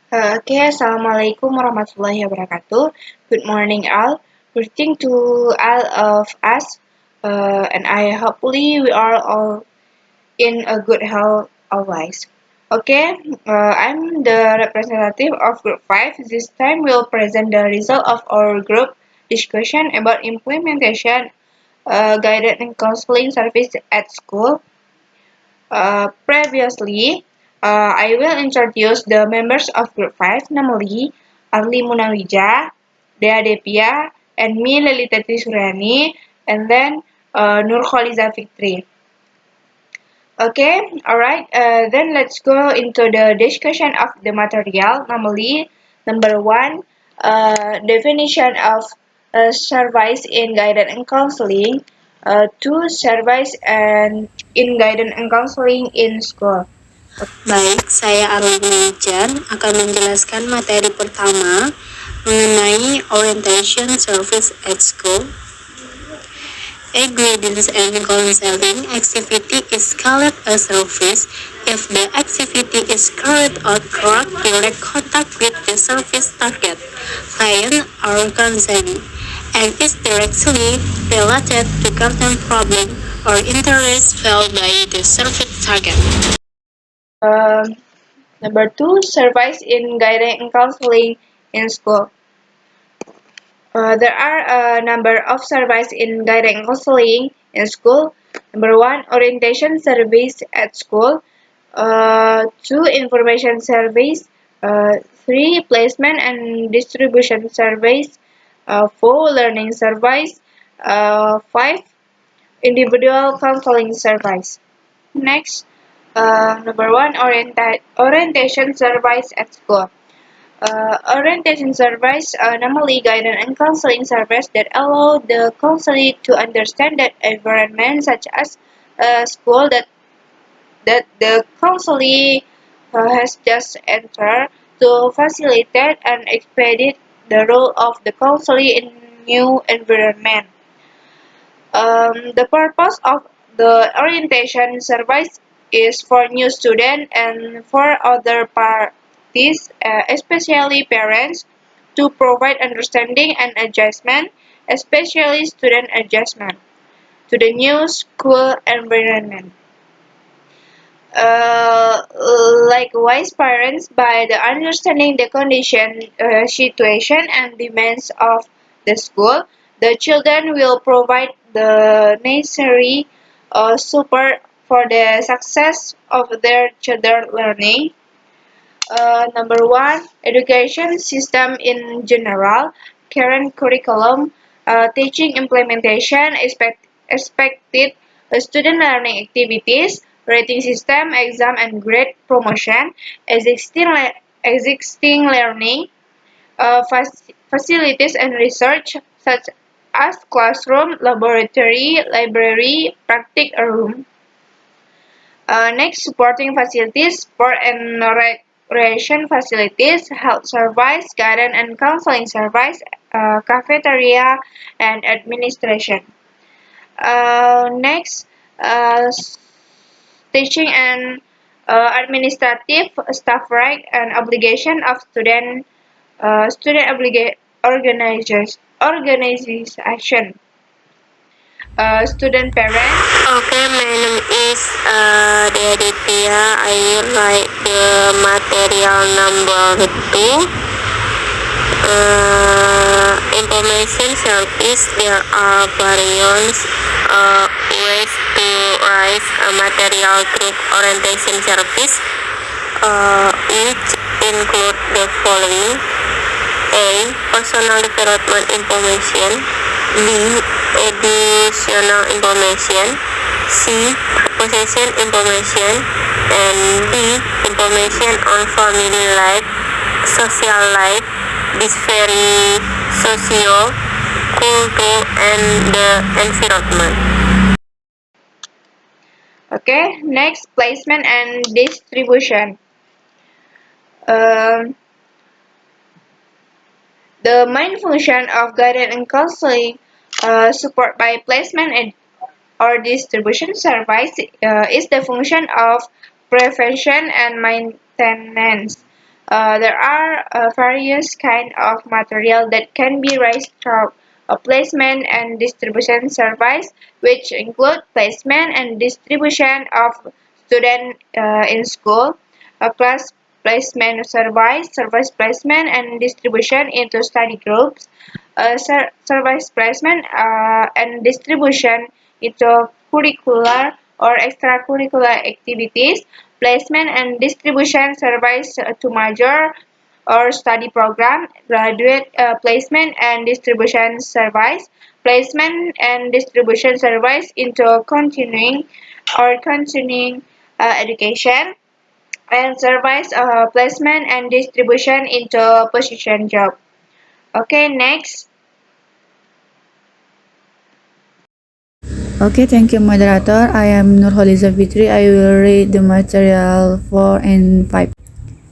Assalamualaikum warahmatullahi wabarakatuh. Good morning, all. Greeting to all of us, and I hopefully we are all in a good health always. I'm the representative of Group 5. This time we'll present the result of our group discussion about implementation, guidance and counseling service at school. Previously, I will introduce the members of Group 5, namely Arli Munawija, Dea Depia, and me, Lelitati Suryani, and then Nur Kholiza Fikri. Alright, then let's go into the discussion of the material, namely number one, definition of service in guidance and counseling, two, service and in guidance and counseling in school. Baik, saya Arul Jan akan menjelaskan materi pertama mengenai orientation service at school. A guidance and counseling activity is called a service if the activity is carried out through direct contact with the service target, client, or concernee, and is directly related to certain problem or interest felt by the service target. Number two, service in guidance and counseling in school. There are a number of services in guidance and counseling in school. Number one, orientation service at school. Two, information service. Three, placement and distribution service. Four, learning service. Five, individual counseling service. Next, number one, orientation service at school. Orientation service normally guidance and counseling service that allow the counselee to understand that environment such as a school that the counselee has just entered to facilitate and expedite the role of the counselee in new environment. The purpose of the orientation service is for new students and for other parties, especially parents, to provide understanding and adjustment, especially student adjustment, to the new school environment. Likewise, parents, by the understanding the condition, situation, and demands of the school, the children will provide the necessary support for the success of their children learning. Number one, education system in general, current curriculum, teaching implementation, expected student learning activities, rating system, exam and grade promotion, existing learning, facilities and research such as classroom, laboratory, library, practice room. Next, supporting facilities, sport and recreation facilities, health service, guidance and counseling service, cafeteria, and administration. Next, teaching and administrative staff right and obligation of student organization. Student parents. Okay, my name is Dea Ditya. I will write the material number 2. Information service. There are various ways to write a material through orientation service, which include the following: A. Personal development information. B. Educational information. C. Possession information. And D. Information on family life, social life, this very socio, cultural, and the environment. Okay, next, placement and distribution. The main function of guidance and counseling support by placement and or distribution service is the function of prevention and maintenance. There are various kind of material that can be raised through a placement and distribution service, which include placement and distribution of students in school, class placement service placement and distribution into study groups, service placement and distribution into curricular or extracurricular activities, placement and distribution service to major or study program, graduate placement and distribution service, placement and distribution service into continuing education, and service placement and distribution into position job. Okay, next. Okay, thank you, moderator. I am Nurholiza Fitri. I will read the material 4 and 5.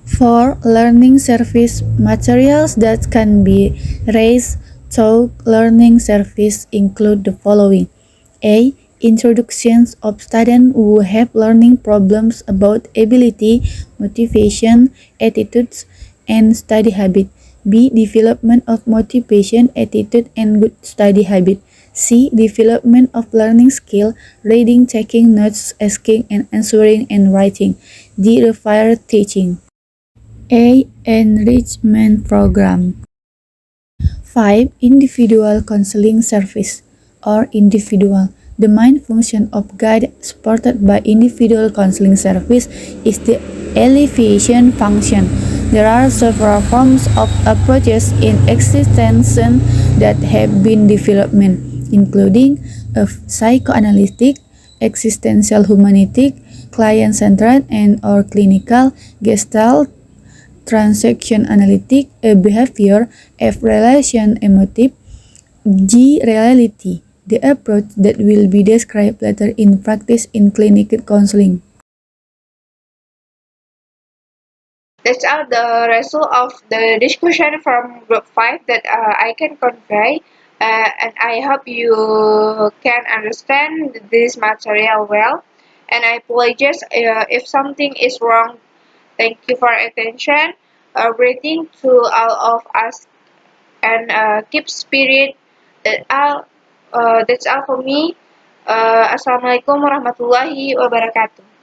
For learning service materials that can be raised to learning service include the following. A. Introductions of students who have learning problems about ability, motivation, attitudes, and study habit. B. Development of motivation, attitude, and good study habit. C. Development of learning skill, reading, taking notes, asking and answering, and writing. D. Required teaching. A. Enrichment program. 5. Individual counseling service or individual. The main function of guide supported by individual counseling service is the alleviation function. There are several forms of approaches in existence that have been developed, including a psychoanalytic, existential humanistic, client-centered, and or clinical, gestalt, transaction analytic, a behavior, F relation emotive, G reality, the approach that will be described later in practice in clinical counseling. That's all the result of the discussion from group 5 that I can convey, and I hope you can understand this material well. And I apologize if something is wrong. Thank you for attention. Greeting to all of us, and keep spirit. That's all for me. Assalamualaikum warahmatullahi wabarakatuh.